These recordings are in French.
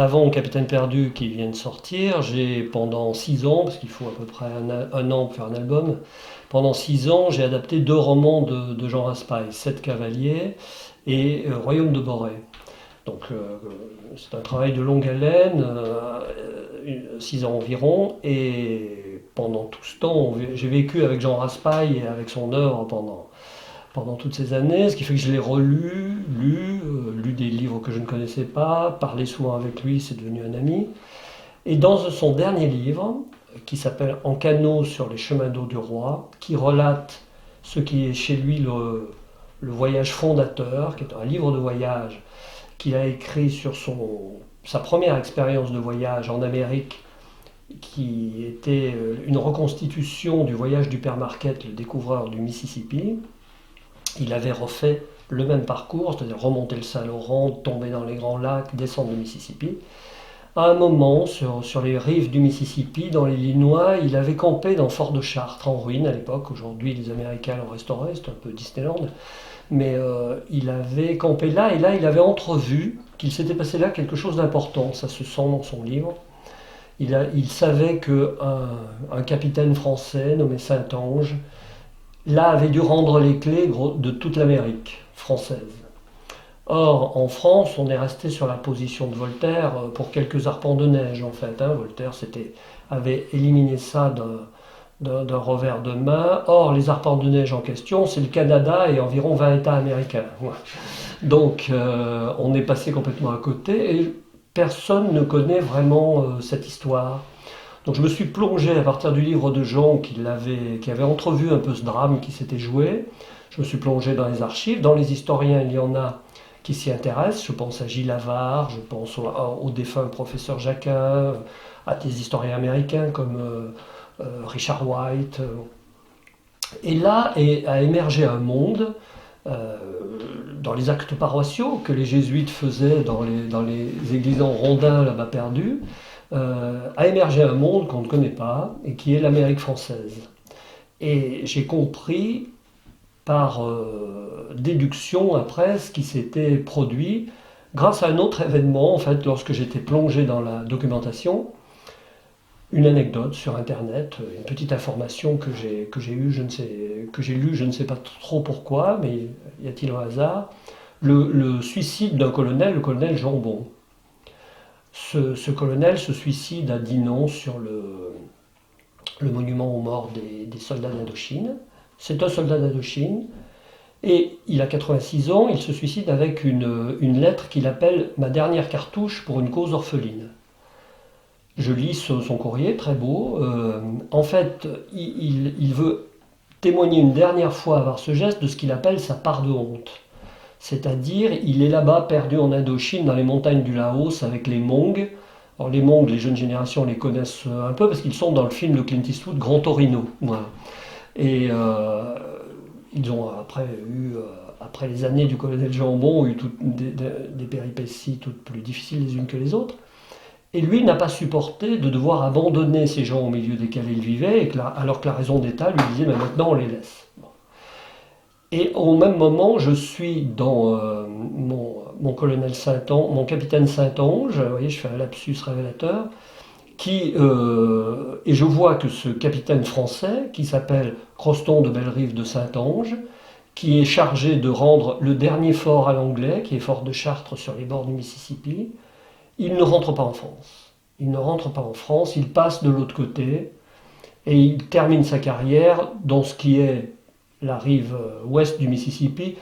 Avant Capitaine Perdu qui vient de sortir, j'ai pendant 6 ans, parce qu'il faut à peu près un an pour faire un album, pendant 6 ans j'ai adapté deux romans de Jean Raspail, Sept cavaliers et Royaume de Boré. Donc c'est un travail de longue haleine, 6 ans environ, et pendant tout ce temps j'ai vécu avec Jean Raspail et avec son œuvre pendant toutes ces années, ce qui fait que je l'ai relu, lu des livres que je ne connaissais pas, parlé souvent avec lui, c'est devenu un ami. Et dans son dernier livre, qui s'appelle En canot sur les chemins d'eau du roi, qui relate ce qui est chez lui le voyage fondateur, qui est un livre de voyage qu'il a écrit sur sa première expérience de voyage en Amérique, qui était une reconstitution du voyage du père Marquette, le découvreur du Mississippi. Il avait refait le même parcours, c'est-à-dire remonter le Saint-Laurent, tomber dans les grands lacs, descendre le Mississippi. À un moment, sur les rives du Mississippi, dans l'Illinois, il avait campé dans Fort de Chartres, en ruine à l'époque. Aujourd'hui, les Américains l'ont restauré, c'est un peu Disneyland. Mais il avait campé là, et là, il avait entrevu qu'il s'était passé là quelque chose d'important. Ça se sent dans son livre. Il savait qu'un capitaine français nommé Saint-Ange là avait dû rendre les clés de toute l'Amérique française. Or, en France, on est resté sur la position de Voltaire pour quelques arpents de neige, en fait. Voltaire avait éliminé ça d'un revers de main. Or, les arpents de neige en question, c'est le Canada et environ 20 États américains. Donc, on est passé complètement à côté et personne ne connaît vraiment cette histoire. Donc je me suis plongé à partir du livre de Jean qui avait entrevu un peu ce drame qui s'était joué. Je me suis plongé dans les archives. Dans les historiens, il y en a qui s'y intéressent. Je pense à Gilles Havard, je pense au défunt professeur Jacquin, à des historiens américains comme Richard White. Et là a émergé un monde dans les actes paroissiaux que les jésuites faisaient dans les églises en rondins là-bas perdus. A émergé un monde qu'on ne connaît pas et qui est l'Amérique française. Et j'ai compris par déduction après ce qui s'était produit grâce à un autre événement, en fait, lorsque j'étais plongé dans la documentation, une anecdote sur Internet, une petite information que j'ai lue, je ne sais pas trop pourquoi, mais y a-t-il un hasard, le suicide d'un colonel, le colonel Jambon. Ce colonel se suicide à Dinant sur le monument aux morts des soldats d'Indochine. C'est un soldat d'Indochine et il a 86 ans, il se suicide avec une lettre qu'il appelle « Ma dernière cartouche pour une cause orpheline ». Je lis son courrier, très beau. En fait, il veut témoigner une dernière fois par ce geste de ce qu'il appelle sa part de honte. C'est-à-dire, il est là-bas, perdu en Indochine, dans les montagnes du Laos, avec les Hmong. Alors les Hmong, les jeunes générations les connaissent un peu, parce qu'ils sont dans le film de Clint Eastwood, Grand Torino. Voilà. Et ils ont après les années du colonel Jambon, eu des péripéties toutes plus difficiles les unes que les autres. Et lui n'a pas supporté de devoir abandonner ces gens au milieu desquels il vivait, alors que la raison d'État lui disait, mais maintenant on les laisse. Et au même moment, je suis dans mon colonel Saint-Ange, mon capitaine Saint-Ange, vous voyez, je fais un lapsus révélateur, et je vois que ce capitaine français, qui s'appelle Croston de Bellerive de Saint-Ange, qui est chargé de rendre le dernier fort à l'anglais, qui est Fort de Chartres sur les bords du Mississippi, il ne rentre pas en France. Il ne rentre pas en France, il passe de l'autre côté, et il termine sa carrière dans ce qui est la rive ouest du Mississippi,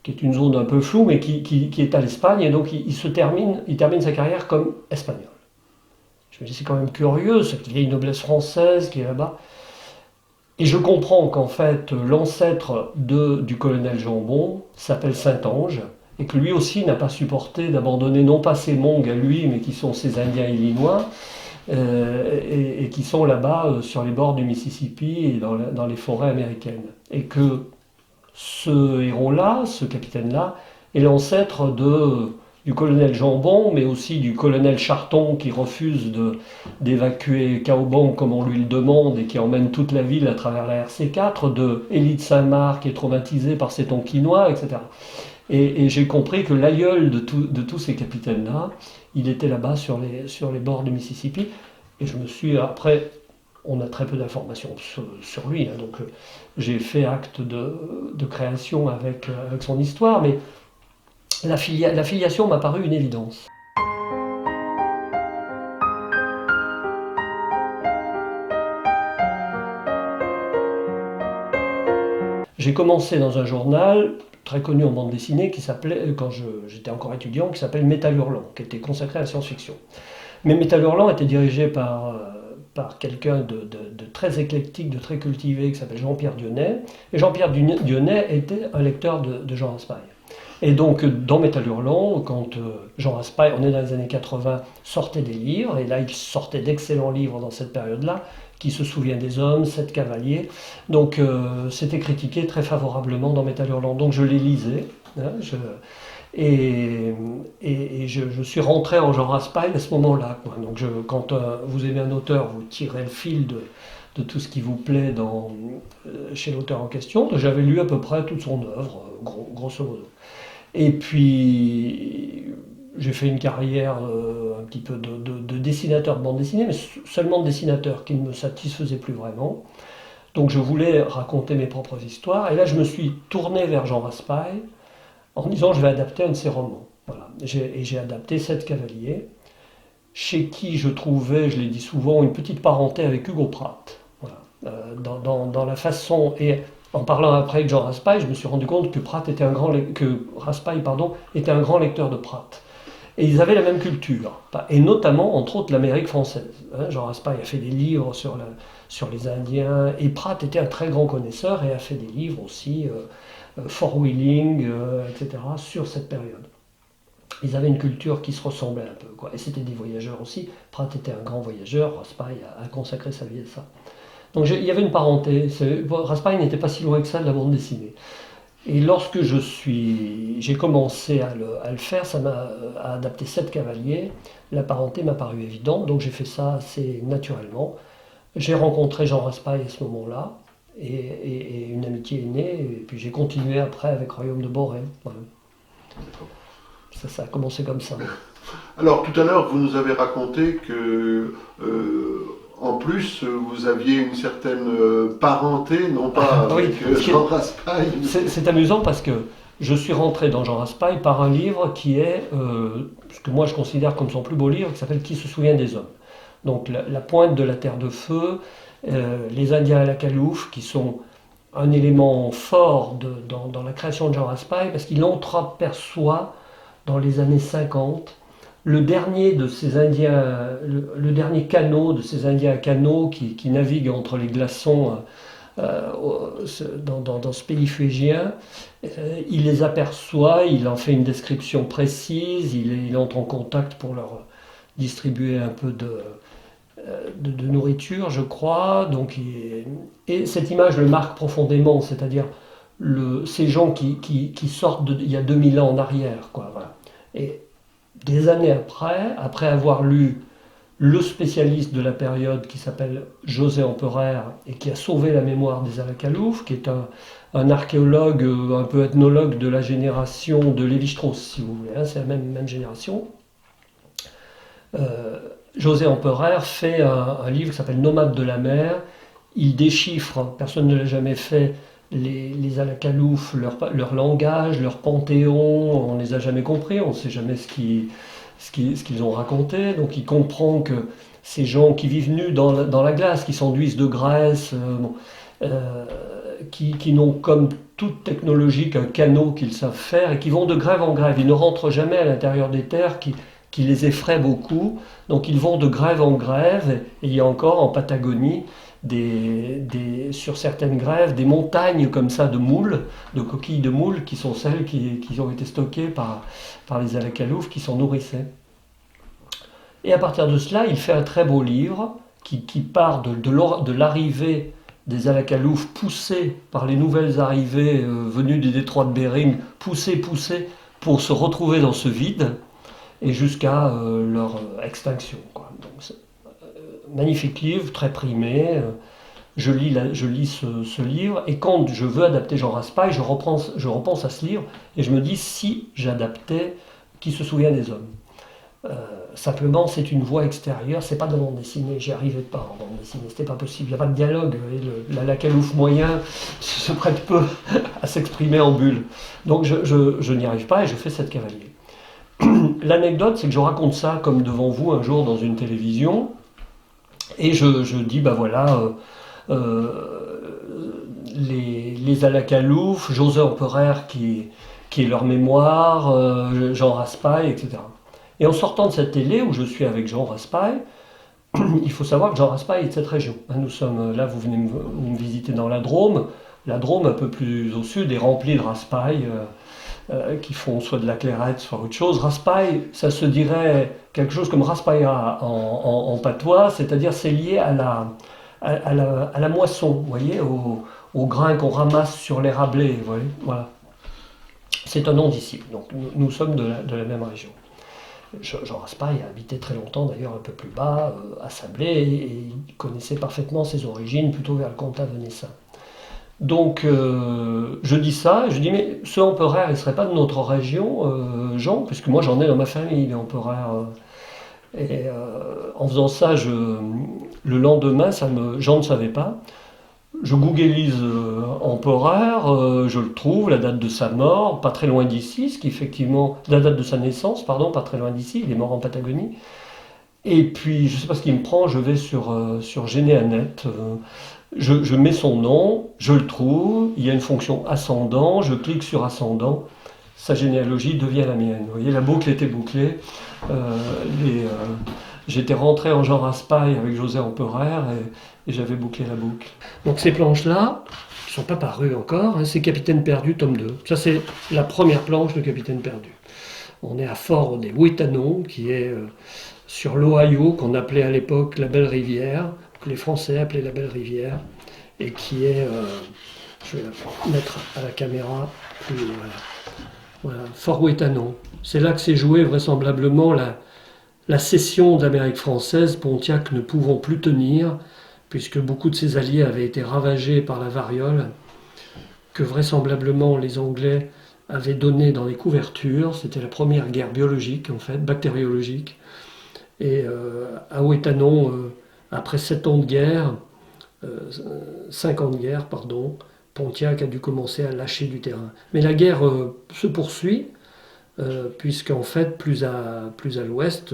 qui est une zone un peu floue, mais qui est à l'Espagne, et donc il termine sa carrière comme espagnol. Je me dis, c'est quand même curieux, cette vieille noblesse française qui est là-bas. Et je comprends qu'en fait, l'ancêtre du colonel Jambon s'appelle Saint-Ange, et que lui aussi n'a pas supporté d'abandonner non pas ses Hmong à lui, mais qui sont ses Indiens illinois, et qui sont là-bas sur les bords du Mississippi et dans les forêts américaines. Et que ce héros-là, ce capitaine-là, est l'ancêtre du colonel Jambon, mais aussi du colonel Charton qui refuse d'évacuer Kaobang comme on lui le demande et qui emmène toute la ville à travers la RC4, de Élie de Saint-Marc qui est traumatisé par ses Tonkinois, etc. Et j'ai compris que l'aïeul de tous ces capitaines-là, il était là-bas sur les bords du Mississippi. Et je me suis, après, on a très peu d'informations sur lui, hein, donc j'ai fait acte de création avec son histoire, mais la filiation m'a paru une évidence. J'ai commencé dans un journal très connu en bande dessinée qui s'appelait, quand j'étais encore étudiant, qui s'appelle Métal Hurlant, qui était consacré à la science-fiction. Mais Métal Hurlant était dirigé par quelqu'un de très éclectique, de très cultivé, qui s'appelle Jean-Pierre Dionnet. Et Jean-Pierre Dionnet était un lecteur de Jean Raspail. Et donc, dans Métal Hurlant, quand Jean Raspail, on est dans les années 80, sortait des livres, et là, il sortait d'excellents livres dans cette période-là, Qui se souvient des hommes, Sept cavaliers. Donc, c'était critiqué très favorablement dans Métal Hurlant. Donc, je les lisais. Hein, je suis rentré en Jean Raspail à ce moment-là. Donc, quand vous aimez un auteur, vous tirez le fil de tout ce qui vous plaît chez l'auteur en question. J'avais lu à peu près toute son œuvre, grosso modo. Et puis, j'ai fait une carrière un petit peu de dessinateur de bande dessinée, mais seulement de dessinateur, qui ne me satisfaisait plus vraiment. Donc je voulais raconter mes propres histoires, et là je me suis tourné vers Jean Raspail en me disant je vais adapter un de ses romans. Voilà. J'ai adapté Sept cavaliers, chez qui je trouvais, je l'ai dit souvent, une petite parenté avec Hugo Pratt. Voilà. Dans la façon, et en parlant après avec Jean Raspail, je me suis rendu compte que Raspail était un grand lecteur de Pratt. Et ils avaient la même culture, et notamment, entre autres, l'Amérique française. Jean Raspail a fait des livres sur les Indiens, et Pratt était un très grand connaisseur et a fait des livres aussi, Fort Wheeling, etc., sur cette période. Ils avaient une culture qui se ressemblait un peu, quoi. Et c'était des voyageurs aussi. Pratt était un grand voyageur, Raspail a consacré sa vie à ça. Donc il y avait une parenté. Raspail n'était pas si loin que ça de la bande dessinée. Et lorsque j'ai commencé à le faire, à adapter Sept cavaliers, la parenté m'a paru évidente, donc j'ai fait ça assez naturellement. J'ai rencontré Jean Raspail à ce moment-là, et une amitié est née, et puis j'ai continué après avec Royaume de Boré. Voilà. Ça a commencé comme ça. Alors tout à l'heure, vous nous avez raconté que en plus, vous aviez une certaine parenté, non pas avec Jean Raspail. C'est amusant parce que je suis rentré dans Jean Raspail par un livre qui est, ce que moi je considère comme son plus beau livre, qui s'appelle Qui se souvient des hommes. Donc la pointe de la terre de feu, les Indiens à la calouffe, qui sont un élément fort dans la création de Jean Raspail, parce qu'il entreaperçoit dans les années 50 le dernier de ces Indiens, le dernier canot de ces Indiens à canot qui naviguent entre les glaçons dans ce pays fuégien. Il les aperçoit, il en fait une description précise, il entre en contact pour leur distribuer un peu de nourriture, je crois. Donc, et cette image le marque profondément, c'est-à-dire ces gens qui sortent il y a 2000 ans en arrière, quoi, voilà. Et des années après avoir lu le spécialiste de la période qui s'appelle José Emperer et qui a sauvé la mémoire des Alakalouf, qui est un archéologue, un peu ethnologue de la génération de Lévi-Strauss, si vous voulez, hein, c'est la même génération. José Emperer fait un livre qui s'appelle Nomades de la mer. Il déchiffre, personne ne l'a jamais fait, les Alakalouf, leur langage, leur panthéon, on ne les a jamais compris, on ne sait jamais ce qu'ils ont raconté. Donc il comprend que ces gens qui vivent nus dans la glace, qui s'enduisent de graisse, qui n'ont comme toute technologie qu'un canot qu'ils savent faire et qui vont de grève en grève. Ils ne rentrent jamais à l'intérieur des terres qui les effraient beaucoup. Donc ils vont de grève en grève, et il y a encore en Patagonie sur certaines grèves, des montagnes comme ça de moules, de coquilles de moules, qui sont celles qui ont été stockées par les Alakalouf qui s'en nourrissaient. Et à partir de cela, il fait un très beau livre qui part de l'arrivée des Alakalouf, poussés par les nouvelles arrivées venues des détroits de Bering, poussés pour se retrouver dans ce vide, et jusqu'à leur extinction, quoi. Donc, magnifique livre, très primé, je lis ce livre, et quand je veux adapter Jean Raspail, je repense à ce livre, et je me dis si j'adaptais Qui se souvient des hommes. Simplement, c'est une voix extérieure, c'est pas de bande dessinée, j'y arrivais pas en bande dessinée, c'était pas possible, il n'y a pas de dialogue, la Lacalouf moyen se prête peu à s'exprimer en bulle. Donc je n'y arrive pas et je fais 7 cavaliers. L'anecdote, c'est que je raconte ça comme devant vous un jour dans une télévision, et je dis, bah voilà, les Alacalouf, José Empereur qui est leur mémoire, Jean Raspail, etc. Et en sortant de cette télé où je suis avec Jean Raspail, il faut savoir que Jean Raspail est de cette région. Nous sommes là, vous venez me visiter dans la Drôme. La Drôme, un peu plus au sud, est remplie de Raspail qui font soit de la clairette, soit autre chose. Raspail, ça se dirait quelque chose comme Raspaïra en patois, c'est-à-dire c'est lié à la moisson, vous voyez, au grain qu'on ramasse sur les rablés, vous voyez, voilà. C'est un nom d'ici, donc nous sommes de la même région. Jean Raspail a habité très longtemps, d'ailleurs un peu plus bas, à Sablé, et il connaissait parfaitement ses origines, plutôt vers le comtat venessin. Donc je dis ça, je dis mais ce empereur, il ne serait pas de notre région, Jean, puisque moi j'en ai dans ma famille, les empereurs. En faisant ça, le lendemain, Jean ne savait pas. Je googlise empereur, je le trouve, la date de sa mort, pas très loin d'ici, ce qui effectivement, la date de sa naissance, pardon, pas très loin d'ici, il est mort en Patagonie. Et puis, je ne sais pas ce qui me prend, je vais sur Généanet, je mets son nom, je le trouve, il y a une fonction ascendant, je clique sur ascendant, sa généalogie devient la mienne. Vous voyez, la boucle était bouclée. J'étais rentré en Jean Raspail avec José Empereur et j'avais bouclé la boucle. Donc ces planches-là, qui ne sont pas parues encore, c'est Capitaine Perdu, tome 2. Ça, c'est la première planche de Capitaine Perdu. On est à Fort des Wétanons, qui est sur l'Ohio, qu'on appelait à l'époque la Belle Rivière, que les Français appelaient la Belle Rivière, et qui est, je vais la mettre à la caméra, voilà, Fort Wétanon. C'est là que s'est jouée vraisemblablement la cession d'Amérique française, Pontiac ne pouvant plus tenir, puisque beaucoup de ses alliés avaient été ravagés par la variole, que vraisemblablement les Anglais avaient donné dans les couvertures. C'était la première guerre biologique, en fait, bactériologique. Et à Wétanon, après 7 ans de guerre, 5 ans de guerre, pardon, Pontiac a dû commencer à lâcher du terrain. Mais la guerre se poursuit, puisqu'en fait, plus à l'ouest,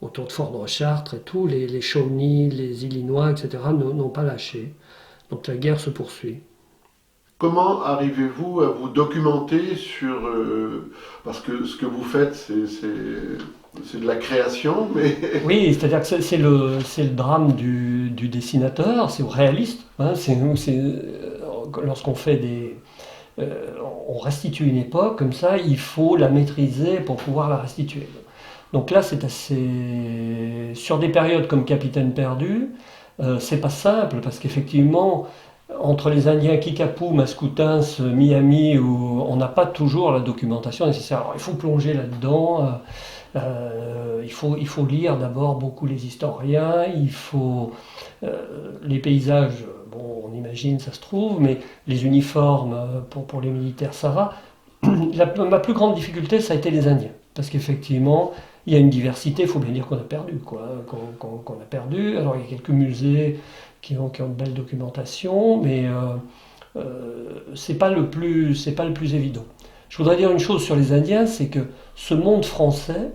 autour de Fort de Chartres et tout, les Shawnee, les Illinois, etc., n'ont pas lâché. Donc la guerre se poursuit. Comment arrivez-vous à vous documenter sur... parce que ce que vous faites, c'est de la création, mais... Oui, c'est-à-dire que c'est le drame du dessinateur, c'est réaliste. Hein, lorsqu'on fait on restitue une époque, comme ça, il faut la maîtriser pour pouvoir la restituer. Donc là, c'est assez... Sur des périodes comme Capitaine Perdu, c'est pas simple, parce qu'effectivement, entre les Indiens Kickapoo, Mascoutins, Miami, où on n'a pas toujours la documentation nécessaire. Alors, il faut plonger là-dedans, il faut lire d'abord beaucoup les historiens, il faut... les paysages, bon, on imagine, ça se trouve, mais les uniformes, pour les militaires, ça va. Ma plus grande difficulté, ça a été les Indiens, parce qu'effectivement, il y a une diversité, il faut bien dire qu'on a perdu, qu'on a perdu. Alors, il y a quelques musées qui ont de belles documentations, mais c'est pas le plus évident. Je voudrais dire une chose sur les Indiens, c'est que ce monde français,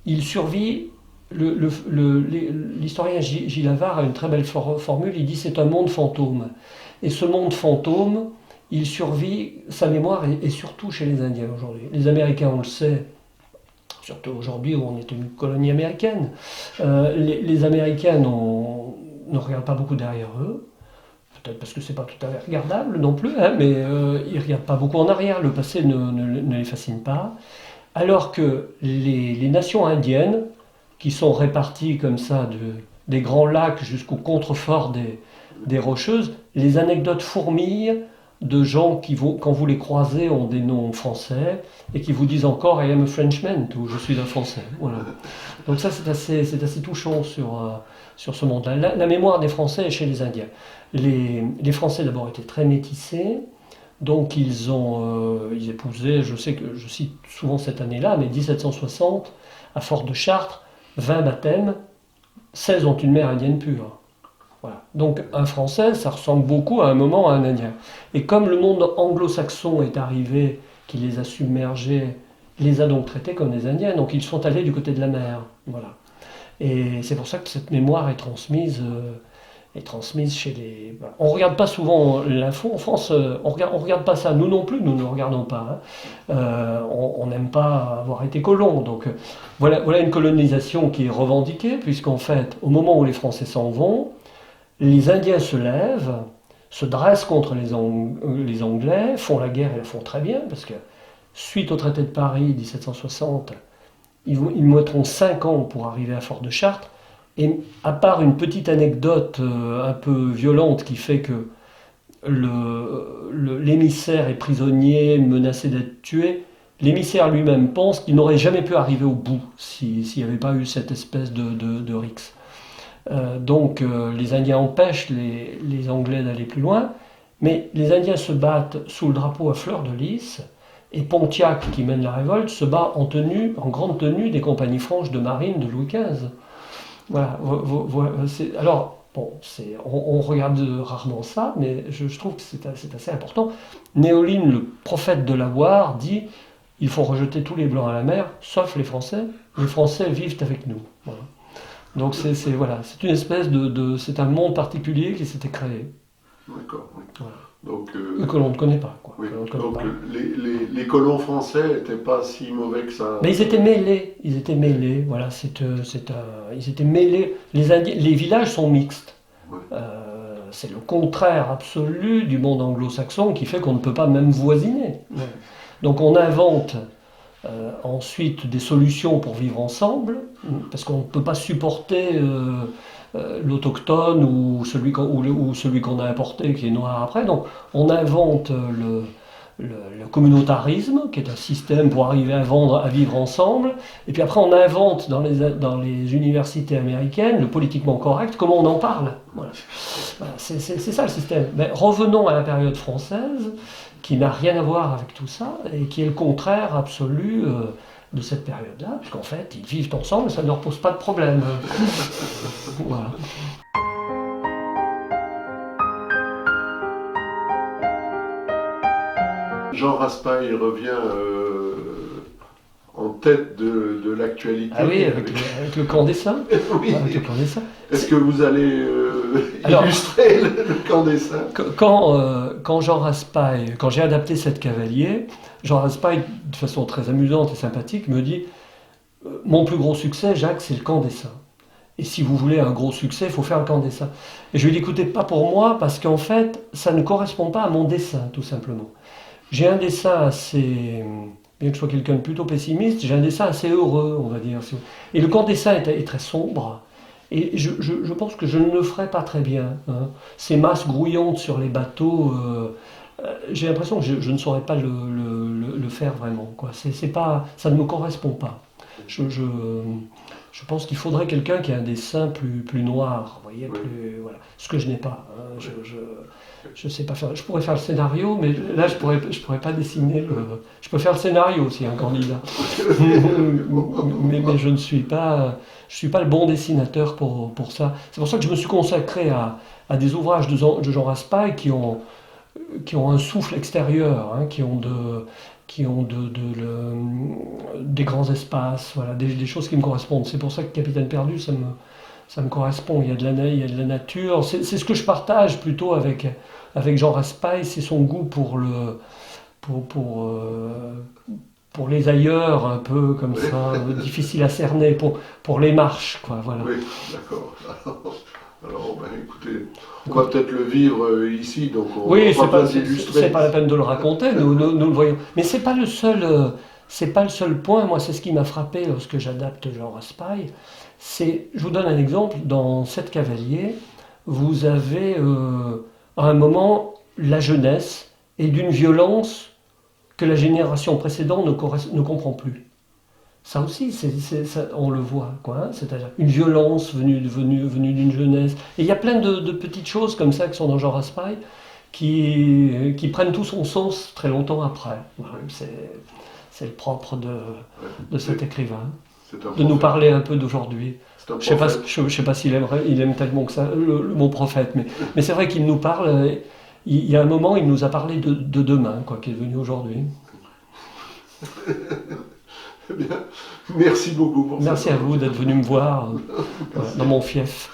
il survit. L'historien Gilles Havard a une très belle formule, il dit c'est un monde fantôme. Et ce monde fantôme, il survit, sa mémoire est surtout chez les Indiens aujourd'hui. Les Américains, on le sait, surtout aujourd'hui où on est une colonie américaine, les Américains ne regardent pas beaucoup derrière eux, peut-être parce que c'est pas tout à fait regardable non plus, hein, mais ils ne regardent pas beaucoup en arrière, le passé ne les fascine pas, alors que les nations indiennes, qui sont réparties comme ça des grands lacs jusqu'au contrefort des Rocheuses, les anecdotes fourmillent de gens qui, quand vous les croisez, ont des noms français et qui vous disent encore I am a Frenchman, ou je suis un Français. Voilà. Donc ça, c'est assez touchant sur ce monde-là. La mémoire des Français est chez les Indiens. Les Français, d'abord, étaient très métissés. Donc ils épousaient, je sais que je cite souvent cette année-là, mais 1760, à Fort de Chartres, 20 baptêmes, 16 ont une mère indienne pure. Voilà. Donc un Français, ça ressemble beaucoup à un moment à un Indien. Et comme le monde anglo-saxon est arrivé, qui les a submergés, les a donc traités comme des Indiens, donc ils sont allés du côté de la mer. Voilà. Et c'est pour ça que cette mémoire est transmise chez les... On ne regarde pas souvent l'info en France, on regarde pas ça, nous non plus, nous ne regardons pas. Hein. On n'aime pas avoir été colons, donc voilà une colonisation qui est revendiquée, puisqu'en fait, au moment où les Français s'en vont, les Indiens se lèvent, se dressent contre les Anglais, font la guerre et la font très bien, parce que suite au traité de Paris 1760, ils mettront 5 ans pour arriver à Fort de Chartres. Et à part une petite anecdote un peu violente qui fait que l'émissaire est prisonnier, menacé d'être tué, l'émissaire lui-même pense qu'il n'aurait jamais pu arriver au bout s'il n'y avait pas eu cette espèce de rixe. Donc les Indiens empêchent les Anglais d'aller plus loin, mais les Indiens se battent sous le drapeau à fleur de lys, et Pontiac, qui mène la révolte, se bat en grande tenue des compagnies franches de marine de Louis XV. Voilà, alors, bon, on regarde rarement ça, mais je trouve que c'est assez important. Néoline, le prophète de la Loire, dit il faut rejeter tous les Blancs à la mer, sauf les Français. Les Français vivent avec nous. Voilà. Donc c'est une espèce c'est un monde particulier qui s'était créé. D'accord. Oui. Voilà. Donc, que l'on ne connaît pas. Quoi. Oui. Donc les colons français n'étaient pas si mauvais que ça. Mais ils étaient mêlés. Voilà, ils étaient mêlés. Les villages sont mixtes. Ouais. C'est le contraire absolu du monde anglo-saxon qui fait qu'on ne peut pas même voisiner. Ouais. Donc on invente ensuite des solutions pour vivre ensemble, parce qu'on ne peut pas supporter l'autochtone ou celui qu'on a importé qui est noir après. Donc on invente le communautarisme, qui est un système pour arriver à vivre ensemble. Et puis après on invente dans les universités américaines le politiquement correct, comment on en parle. Voilà. C'est ça le système. Mais revenons à la période française, qui n'a rien à voir avec tout ça, et qui est le contraire absolu de cette période-là, puisqu'en fait, ils vivent ensemble et ça ne leur pose pas de problème. Voilà. Jean Raspail revient en tête de l'actualité. Ah oui, avec le camp des Saints. Oui. Avec le camp des Saints. Est-ce que vous allez illustrer le camp des Saints? Quand Jean Raspail, quand j'ai adapté Sept cavaliers, Jean Raspail, de façon très amusante et sympathique, me dit mon plus gros succès, Jacques, c'est le camp des Saints. Et si vous voulez un gros succès, il faut faire le camp des Saints. Et je lui ai dit écoutez, pas pour moi, parce qu'en fait, ça ne correspond pas à mon dessin, tout simplement. J'ai un dessin assez, bien que je sois quelqu'un de plutôt pessimiste, j'ai un dessin assez heureux, on va dire. Et le camp des Saints est très sombre. Et je pense que je ne le ferai pas très bien. Hein. Ces masses grouillantes sur les bateaux, j'ai l'impression que je ne saurais pas le faire vraiment. Quoi. Ça ne me correspond pas. Je pense qu'il faudrait quelqu'un qui a un dessin plus noir, vous voyez, voilà. Ce que je n'ai pas. Hein. Je sais pas faire. Je pourrais faire le scénario, mais là je pourrais pas dessiner Je peux faire le scénario si un candidat. mais je ne suis pas. Je suis pas le bon dessinateur pour ça. C'est pour ça que je me suis consacré à des ouvrages de Jean Raspail qui ont un souffle extérieur, hein, qui ont des grands espaces, voilà, des choses qui me correspondent. C'est pour ça que Capitaine Perdu, ça me correspond. Il y a de la nature. C'est ce que je partage plutôt avec Jean Raspail, c'est son goût pour les ailleurs, un peu comme ça, difficile à cerner, pour les marches, quoi, voilà. Oui, d'accord. Alors, écoutez, on va peut-être le vivre ici, donc on va pas s'illustrer. C'est pas la peine de le raconter, nous le voyons. Mais c'est pas le seul point. Moi, c'est ce qui m'a frappé lorsque j'adapte Jean Raspail. Je vous donne un exemple. Dans Sept cavaliers, vous avez à un moment la jeunesse et d'une violence que la génération précédente ne comprend plus. Ça aussi, on le voit, quoi, hein, c'est-à-dire une violence venue d'une jeunesse. Et il y a plein de petites choses comme ça qui sont dans Jean Raspail qui prennent tout son sens très longtemps après. Voilà, c'est le propre de cet écrivain, de nous parler un peu d'aujourd'hui. Je ne sais pas s'il il aime tellement que ça, le mot prophète, mais c'est vrai qu'il nous parle. Il y a un moment, il nous a parlé de demain, quoi, qui est devenu aujourd'hui. Eh bien, merci beaucoup pour ça. Merci à vous d'être venu me voir dans mon fief.